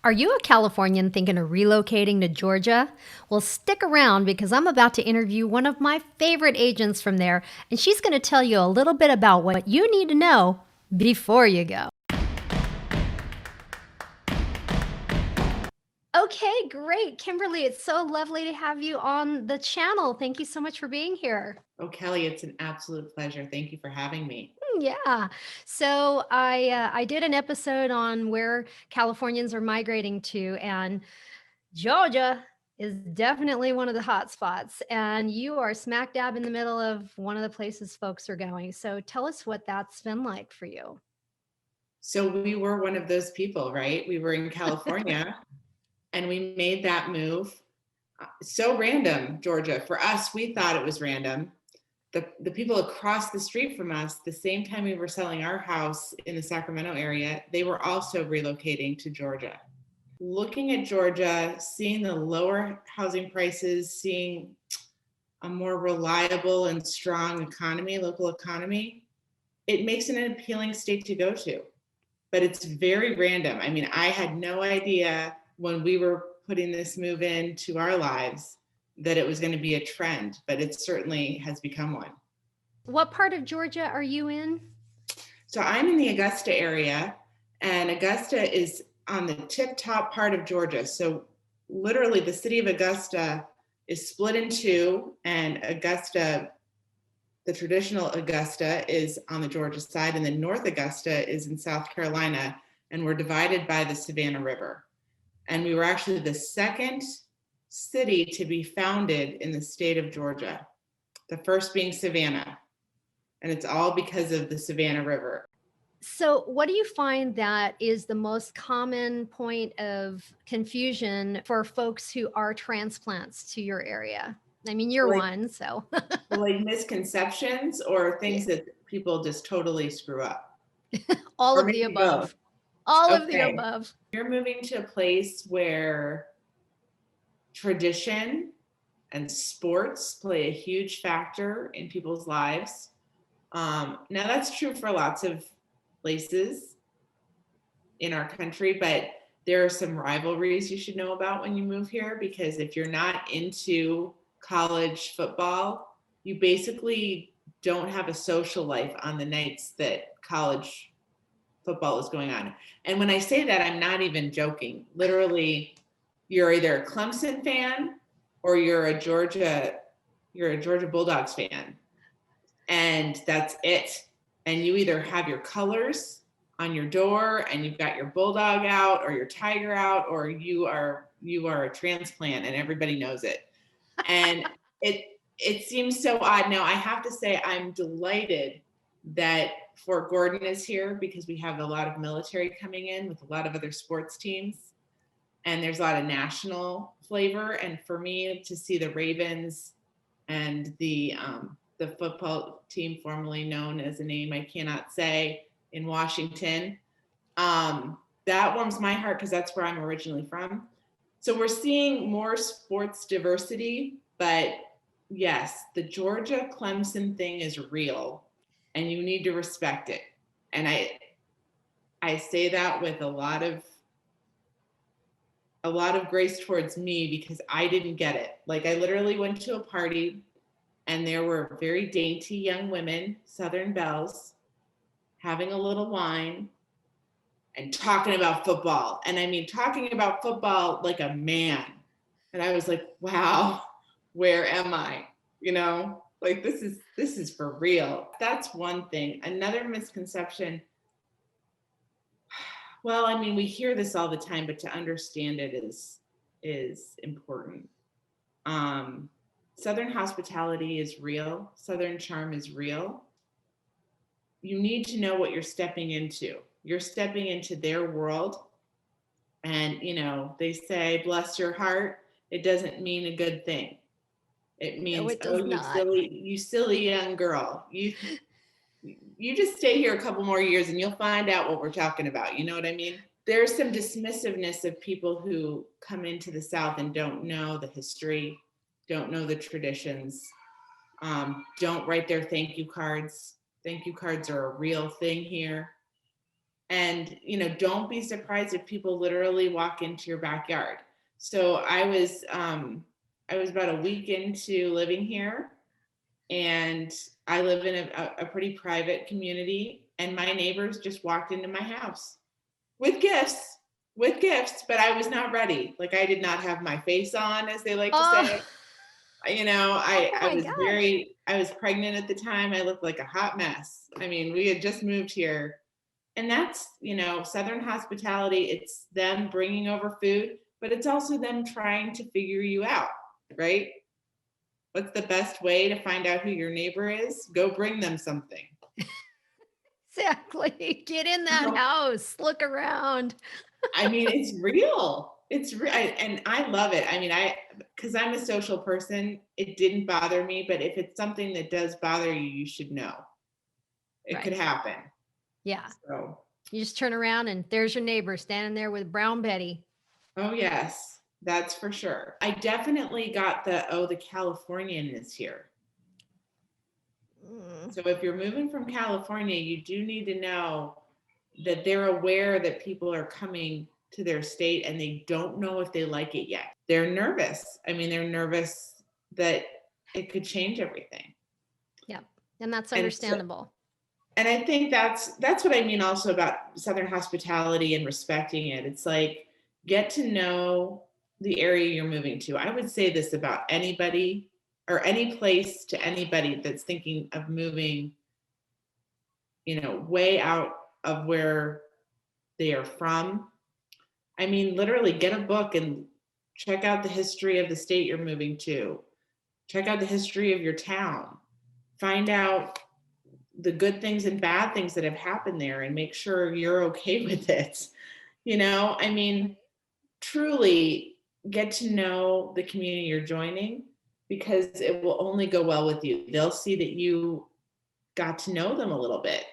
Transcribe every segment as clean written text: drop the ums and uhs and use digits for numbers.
Are you a Californian thinking of relocating to Georgia? Well, stick around because I'm about to interview one of my favorite agents from there, and she's going to tell you a little bit about what you need to know before you go. Okay, great. Kimberly, it's so lovely to have you on the channel. Thank you so much for being here. Oh, Kelly, it's an absolute pleasure. Thank you for having me. Yeah. So I did an episode on where Californians are migrating to, and Georgia is definitely one of the hot spots, and you are smack dab in the middle of one of the places folks are going. So tell us what that's been like for you. So we were one of those people, right? We were in California and we made that move. So random, Georgia. For us, we thought it was random. The people across the street from us, the same time we were selling our house in the Sacramento area, they were also relocating to Georgia. Looking at Georgia, seeing the lower housing prices, seeing a more reliable and strong economy, local economy, it makes it an appealing state to go to. But it's very random. I mean, I had no idea when we were putting this move into our lives that it was going to be a trend, but it certainly has become one. What part of Georgia are you in? So I'm in the Augusta area, and Augusta is on the tip top part of Georgia. So literally, the city of Augusta is split in two, and Augusta, the traditional Augusta, is on the Georgia side, and then North Augusta is in South Carolina, and we're divided by the Savannah River. And we were actually the second city to be founded in the state of Georgia, the first being Savannah. And it's all because of the Savannah River. So, what do you find that is the most common point of confusion for folks who are transplants to your area? I mean, you're Like, one, so like misconceptions or yeah, things that people just totally screw up, all or of the maybe both. above. All of the Okay. above. You're moving to a place where tradition and sports play a huge factor in people's lives. Now, that's true for lots of places in our country, but there are some rivalries you should know about when you move here, because if you're not into college football, you basically don't have a social life on the nights that college football is going on. And when I say that, I'm not even joking. Literally, you're either a Clemson fan or you're a Georgia Bulldogs fan. And that's it. And you either have your colors on your door and you've got your bulldog out or your tiger out, or you are a transplant and everybody knows it. And it seems so odd. Now, I have to say I'm delighted that Fort Gordon is here, because we have a lot of military coming in with a lot of other sports teams, and there's a lot of national flavor. And for me to see the Ravens and the football team formerly known as a name I cannot say in Washington, that warms my heart because that's where I'm originally from. So we're seeing more sports diversity, but yes, the Georgia Clemson thing is real and you need to respect it. And I say that with a lot of grace towards me, because I didn't get it. Like, I literally went to a party and there were very dainty young women, Southern belles, having a little wine and talking about football. And I mean, talking about football like a man. And I was like, wow, where am I? You know, like this is for real. That's one thing. Another misconception, well, I mean, we hear this all the time, but to understand it is important. Um, Southern hospitality is real. Southern charm is real. You need to know what you're stepping into. You're stepping into their world. And, you know, they say, bless your heart. It doesn't mean a good thing. It No, means, it oh, does not. you silly young girl. You just stay here a couple more years and you'll find out what we're talking about. You know what I mean? There's some dismissiveness of people who come into the South and don't know the history, don't know the traditions, don't write their thank you cards. Thank you cards are a real thing here. And, don't be surprised if people literally walk into your backyard. So I was about a week into living here, and I live in a pretty private community, and my neighbors just walked into my house with gifts, but I was not ready. Like, I did not have my face on, as they like to Oh, say. I oh I my was gosh. I was pregnant at the time. I looked like a hot mess. I mean, we had just moved here, and that's, Southern hospitality. It's them bringing over food, but it's also them trying to figure you out, right? What's the best way to find out who your neighbor is? Go bring them something. Exactly. Get in that So, house. Look around. I mean, it's real. It's real, and I love it. I mean, because I'm a social person, it didn't bother me. But if it's something that does bother you, you should know. It could Right. happen. Yeah. So, You just turn around and there's your neighbor standing there with Brown Betty. oh yes, that's for sure. I definitely got the Californian is here. Mm, So if you're moving from California, you do need to know that they're aware that people are coming to their state and they don't know if they like it yet. They're nervous. I mean, they're nervous that it could change everything. yep. And that's And so, understandable. and I think that's what I mean also about Southern hospitality and respecting it. It's like, get to know the area you're moving to. I would say this about anybody or any place to anybody that's thinking of moving, way out of where they are from. I mean, literally get a book and check out the history of the state you're moving to. Check out the history of your town. Find out the good things and bad things that have happened there and make sure you're okay with it. I mean, Right. truly get to know the community you're joining, because it will only go well with you. They'll see that you got to know them a little bit,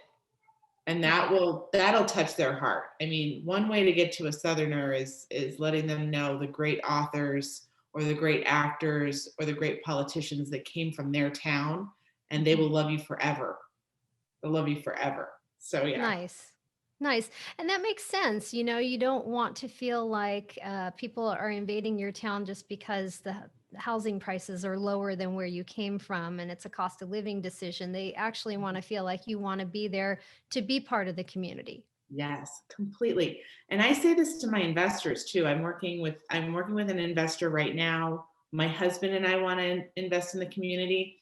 and Right. that'll touch their heart. I mean, one way to get to a southerner is letting them know the great authors or the great actors or the great politicians that came from their town, and they Mhm. will love you forever. They'll love you forever. So yeah. Nice. Nice. And that makes sense. You don't want to feel like people are invading your town just because the housing prices are lower than where you came from and it's a cost of living decision. They actually want to feel like you want to be there to be part of the community. Yes, completely. And I say this to my investors too. I'm working with an investor right now. My husband and I want to invest in the community.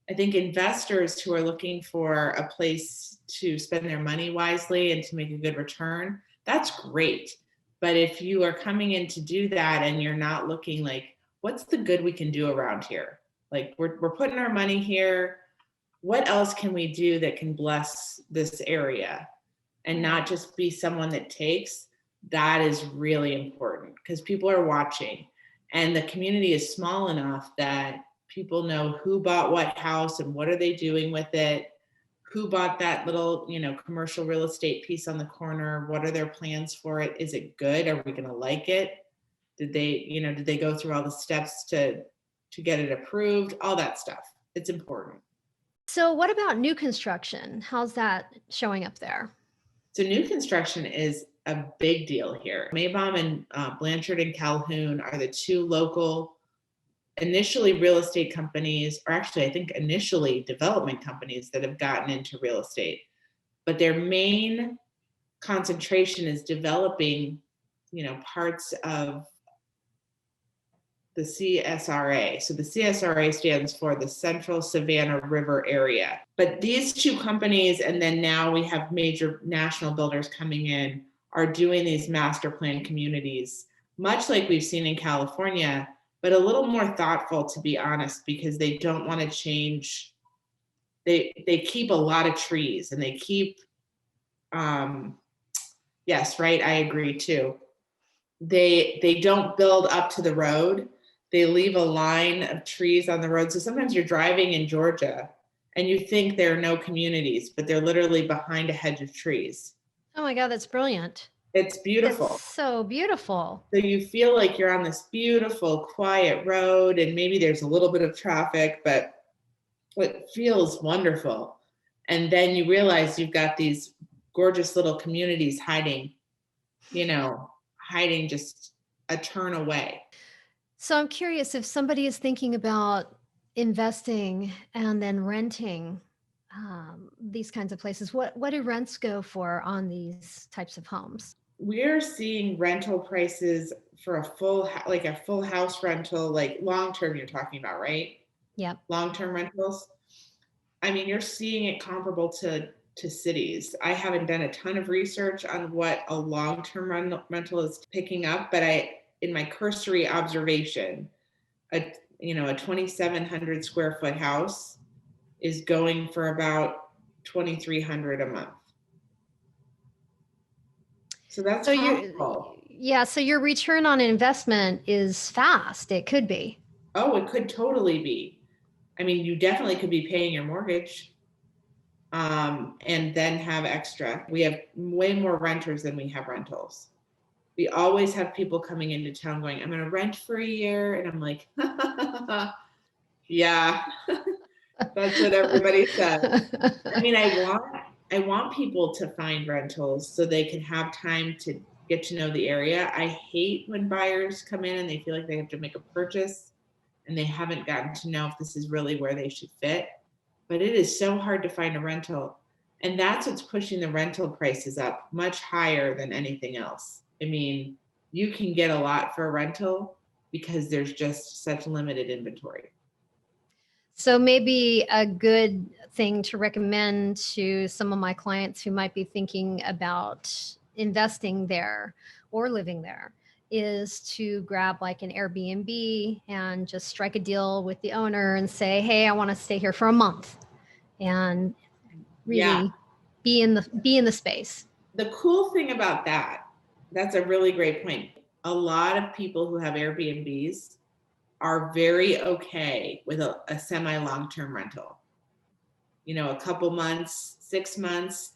I think investors who are looking for a place to spend their money wisely and to make a good return, that's great. But if you are coming in to do that and you're not looking like, what's the good we can do around here? Like, we're putting our money here. What else can we do that can bless this area? And Right. not just be someone that takes, that is really important because people are watching, and the community is small enough that people know who bought what house and what are they doing with it, who bought that little, commercial real estate piece on the corner, what are their plans for it, is it good, are we going to like it, did they go through all the steps to get it approved, all that stuff. It's important. So, what about new construction? How's that showing up there? So new construction is a big deal here. Maybaum and Blanchard and Calhoun are the two local, initially real estate companies, or actually I think initially development companies that have gotten into real estate. But their main concentration is developing, parts of the CSRA. So the CSRA stands for the Central Savannah River Area. But these two companies, and then now we have major national builders coming in, are doing these master plan communities, much like we've seen in California, but a little more thoughtful, to be honest, because they don't want to change. They keep a lot of trees, and they keep, yes, right, I agree too. They don't build up to the road. They leave a line of trees on the road. So sometimes you're driving in Georgia and you think there are no communities, but they're literally behind a hedge of trees. Oh my God, that's brilliant. It's It's beautiful. so beautiful. So you feel like you're on this beautiful, quiet road, and maybe there's a little bit of traffic, but it feels wonderful. And then you realize you've got these gorgeous little communities hiding, hiding just a turn away. So I'm curious if somebody is thinking about investing and then renting these kinds of places, what do rents go for on these types of homes? We're seeing rental prices for like a full house rental, like long term you're talking about, right? Yep. Long-term rentals. I mean, you're seeing it comparable to cities. I haven't done a ton of research on what a long-term rental is picking up, but in my cursory observation, a 2,700 square foot house is going for about 2,300 a month. So that's So comparable. so your return on investment is fast. It could be. Oh, it could totally be. I mean, you definitely could be paying your mortgage, and then have extra. We have way more renters than we have rentals. We always have people coming into town going, I'm going to rent for a year. And I'm like, yeah, that's what everybody says. I mean, I want people to find rentals so they can have time to get to know the area. I hate when buyers come in and they feel like they have to make a purchase and they haven't gotten to know if this is really where they should fit. But it is so hard to find a rental. And that's what's pushing the rental prices up much higher than anything else. I mean, you can get a lot for a rental because there's just such limited inventory. So maybe a good thing to recommend to some of my clients who might be thinking about investing there or living there is to grab like an Airbnb and just strike a deal with the owner and say, "Hey, I want to stay here for a month." And Yeah. really be in the space. The cool thing about that's a really great point. A lot of people who have Airbnbs are very okay with a semi long term rental. A couple months, 6 months.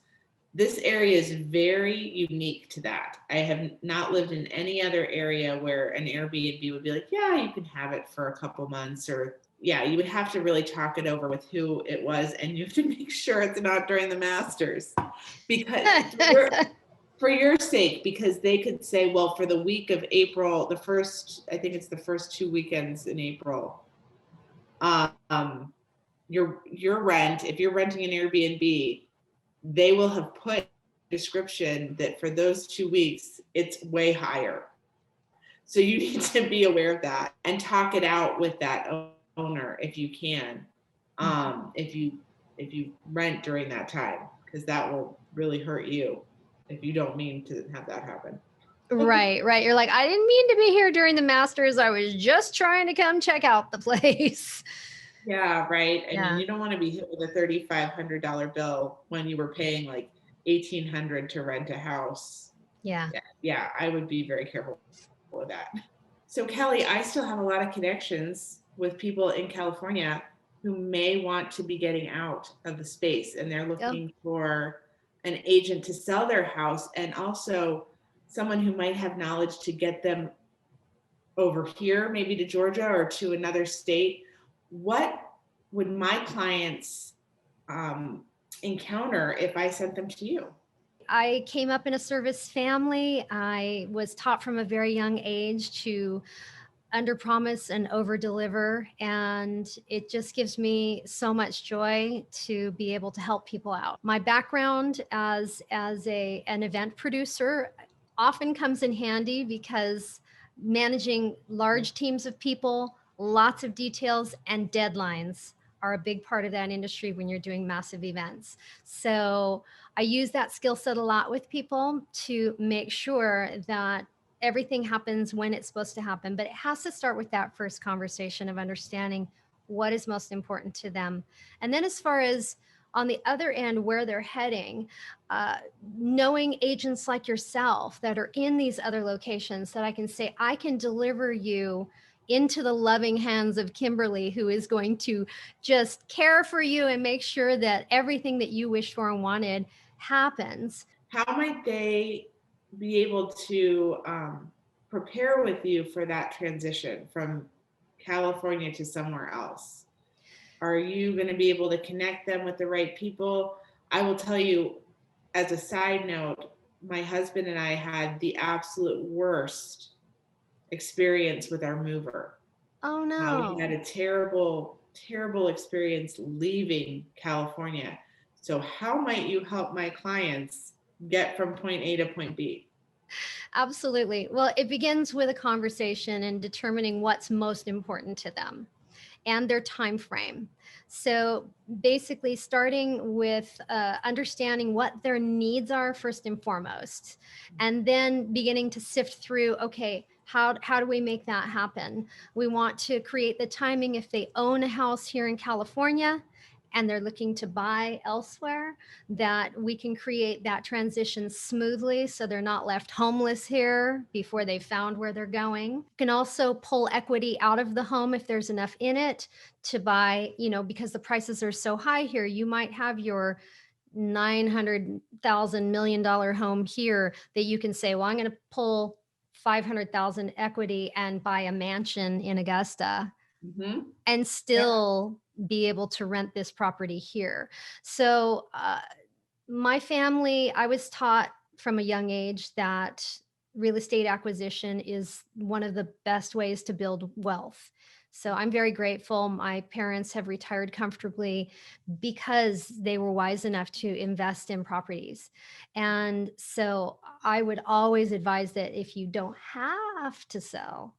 This area is very unique to that. I have not lived in any other area where an Airbnb would be like, yeah, you can have it for a couple months, or yeah, you would have to really talk it over with who it was, and you have to make sure it's not during the Masters, because for your sake, because they could say, well, for the week of April, I think it's the first 2 weekends in April, your rent, if you're renting an Airbnb, they will have put description that for those 2 weeks, it's way higher. So you need to be aware of that and talk it out with that owner if you can. If you rent during that time, because that will really hurt you if you don't mean to have that happen. Right, right. You're like, I didn't mean to be here during the Masters. I was just trying to come check out the place. Yeah, right. I mean, Yeah. you don't want to be hit with a $3,500 bill when you were paying like $1,800 to rent a house. Yeah. Yeah, I would be very careful with that. So Kelly, I still have a lot of connections with people in California who may want to be getting out of the space, and they're Yep. looking for an agent to sell their house, and also someone who might have knowledge to get them over here, maybe to Georgia or to another state. What would my clients encounter if I sent them to you? I came up in a service family. I was taught from a very young age to under promise and over deliver, and it just gives me so much joy to be able to help people out. My background as an event producer often comes in handy because managing large teams of people, lots of details, and deadlines are a big part of that industry when you're doing massive events. So I use that skill set a lot with people to make sure that everything happens when it's supposed to happen, but it has to start with that first conversation of understanding what is most important to them. And then, as far as on the other end, where they're heading, knowing agents like yourself that are in these other locations that I can say, I can deliver you into the loving hands of Kimberly, who is going to just care for you and make sure that everything that you wished for and wanted happens. How might they be able to prepare with you for that transition from California to somewhere else? Are you going to be able to connect them with the right people? I will tell you, as a side note, my husband and I had the absolute worst experience with our mover. Oh, We had no. a terrible, terrible experience leaving California. So, how might you help my clients get from point A to point B? Absolutely. Well, it begins with a conversation and determining what's most important to them and their time frame. So basically, starting with understanding what their needs are first and foremost, and then beginning to sift through, okay, how do we make that happen? We want to create the timing if they own a house here in California and they're looking to buy elsewhere, that we can create that transition smoothly so they're not left homeless here before they found where they're going. You can also pull equity out of the home if there's enough in it to buy, because the prices are so high here, you might have your $900,000 million home here that you can say, well, I'm going to pull 500,000 equity and buy a mansion in Augusta Mm-hmm. and Yeah. still be able to rent this property here. So, my family, I was taught from a young age that real estate acquisition is one of the best ways to build wealth. So I'm very grateful. My parents have retired comfortably because they were wise enough to invest in properties. And so I would always advise that if you don't have to sell,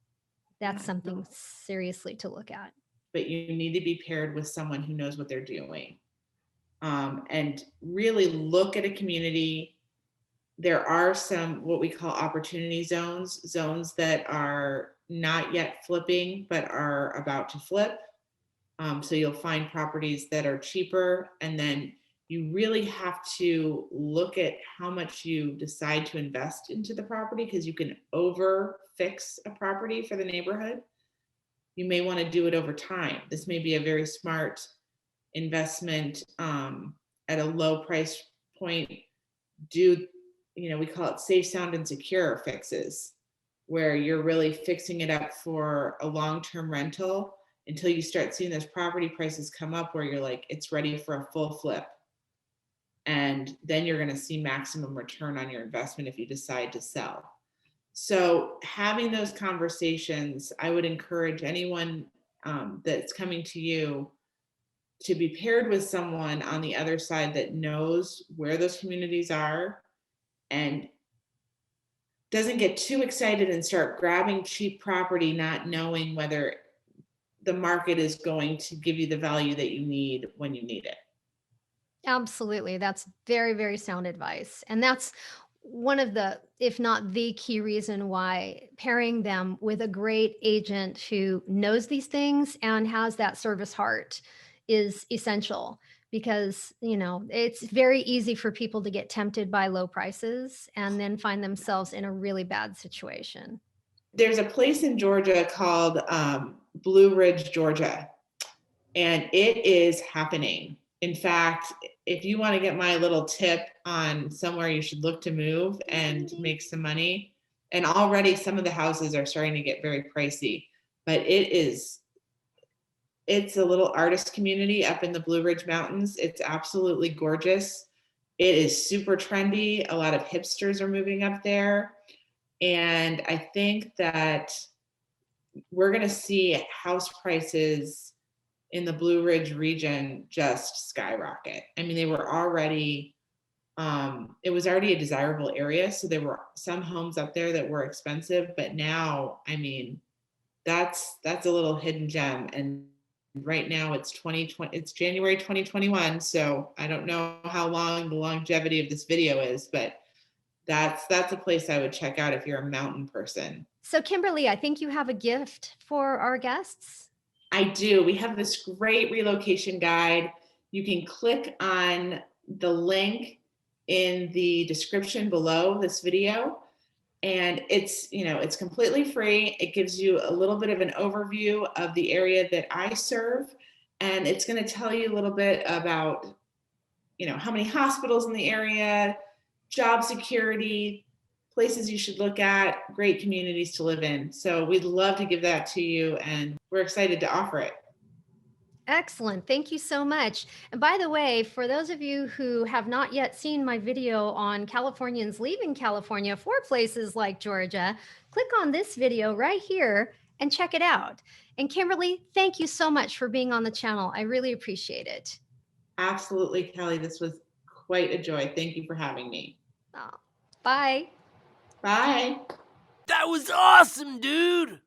that's Yeah. something seriously to look at. But you need to be paired with someone who knows what they're doing, and really look at a community. There are some what we call opportunity zones, zones that are not yet flipping but are about to flip. So you'll find properties that are cheaper, and then you really have to look at how much you decide to invest into the property, because you can over fix a property for the neighborhood. You may want to do it over time. This may be a very smart investment, at a low price point. Do, we call it safe, sound, and secure fixes, where you're really fixing it up for a long-term rental until you start seeing those property prices come up where you're like, it's ready for a full flip. And then you're going to see maximum return on your investment if you decide to sell. So having those conversations, I would encourage anyone, that's coming to you, to be paired with someone on the other side that knows where those communities are and doesn't get too excited and start grabbing cheap property, not knowing whether the market is going to give you the value that you need when you need it. Absolutely. That's very, very sound advice. And that's one of the, if not the key reason why pairing them with a great agent who knows these things and has that service heart is essential because, it's very easy for people to get tempted by low prices and then find themselves in a really bad situation. There's a place in Georgia called, Blue Ridge, Georgia, and it is happening. In fact, if you want to get my little tip on somewhere you should look to move and make some money, and already some of the houses are starting to get very pricey, but it's a little artist community up in the Blue Ridge Mountains. It's absolutely gorgeous. It is super trendy. A lot of hipsters are moving up there. And I think that we're going to see house prices in the Blue Ridge region just skyrocket. I mean, they were already, it was already a desirable area. So there were some homes up there that were expensive, but now, I mean, that's a little hidden gem. And right now it's 2020, it's January 2021. So I don't know how long the longevity of this video is, but that's a place I would check out if you're a mountain person. So, Kimberly, I think you have a gift for our guests. I do. We have this great relocation guide. You can click on the link in the description below this video, and it's completely free. It gives you a little bit of an overview of the area that I serve, and it's going to tell you a little bit about how many hospitals in the area, job security, places you should look at, great communities to live in. So we'd love to give that to you, and we're excited to offer it. Excellent. Thank you so much. And by the way, for those of you who have not yet seen my video on Californians leaving California for places like Georgia, click on this video right here and check it out. And Kimberly, thank you so much for being on the channel. I really appreciate it. Absolutely, Kelly. This was quite a joy. Thank you for having me. Aw, bye. Bye. That was awesome, dude!